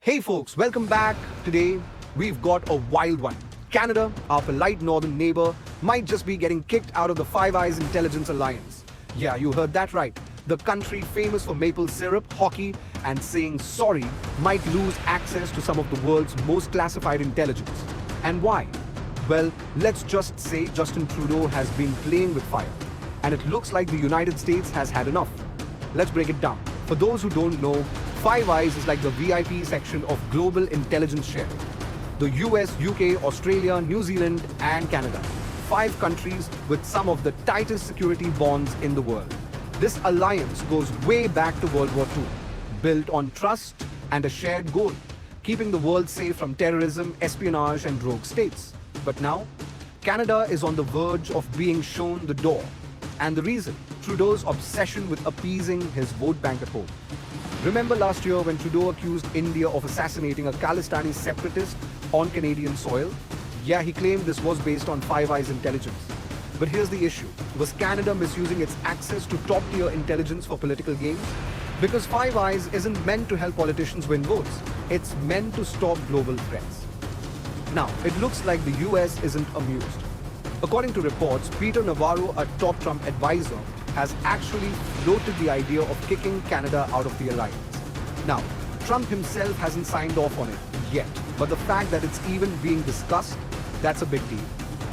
Hey folks, welcome back. Today, we've got a wild one. Canada, our polite northern neighbor, might just be getting kicked out of the Five Eyes Intelligence Alliance. Yeah, you heard that right. The country famous for maple syrup, hockey, and saying sorry might lose access to some of the world's most classified intelligence. And why? Well, let's just say Justin Trudeau has been playing with fire. And it looks like the United States has had enough. Let's break it down. For those who don't know, Five Eyes is like the VIP section of global intelligence sharing. The US, UK, Australia, New Zealand, and Canada. 5 countries with some of the tightest security bonds in the world. This alliance goes way back to World War II, built on trust and a shared goal, keeping the world safe from terrorism, espionage, and rogue states. But now, Canada is on the verge of being shown the door. And the reason? Trudeau's obsession with appeasing his vote bank at home. Remember last year when Trudeau accused India of assassinating a Khalistani separatist on Canadian soil? Yeah, he claimed this was based on Five Eyes intelligence. But here's the issue. Was Canada misusing its access to top-tier intelligence for political gains? Because Five Eyes isn't meant to help politicians win votes. It's meant to stop global threats. Now, it looks like the US isn't amused. According to reports, Peter Navarro, a top Trump advisor, has actually floated the idea of kicking Canada out of the alliance. Now, Trump himself hasn't signed off on it yet, but the fact that it's even being discussed, that's a big deal.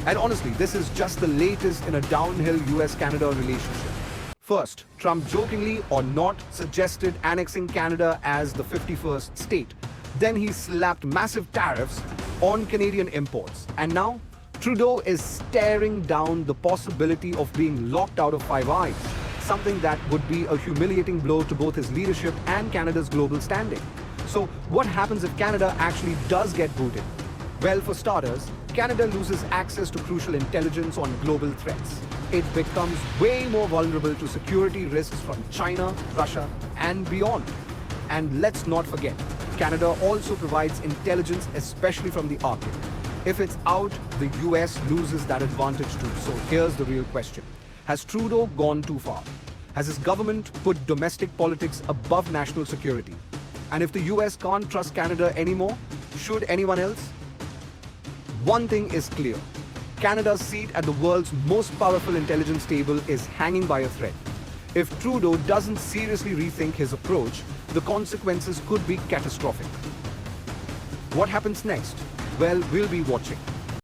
And honestly, this is just the latest in a downhill US-Canada relationship. First, Trump jokingly or not suggested annexing Canada as the 51st state. Then he slapped massive tariffs on Canadian imports. And now, Trudeau is staring down the possibility of being locked out of Five Eyes, something that would be a humiliating blow to both his leadership and Canada's global standing. So what happens if Canada actually does get booted? Well, for starters, Canada loses access to crucial intelligence on global threats. It becomes way more vulnerable to security risks from China, Russia, and beyond. And let's not forget, Canada also provides intelligence, especially from the Arctic. If it's out, the US loses that advantage too. So here's the real question. Has Trudeau gone too far? Has his government put domestic politics above national security? And if the US can't trust Canada anymore, should anyone else? One thing is clear. Canada's seat at the world's most powerful intelligence table is hanging by a thread. If Trudeau doesn't seriously rethink his approach, the consequences could be catastrophic. What happens next? Well, we'll be watching.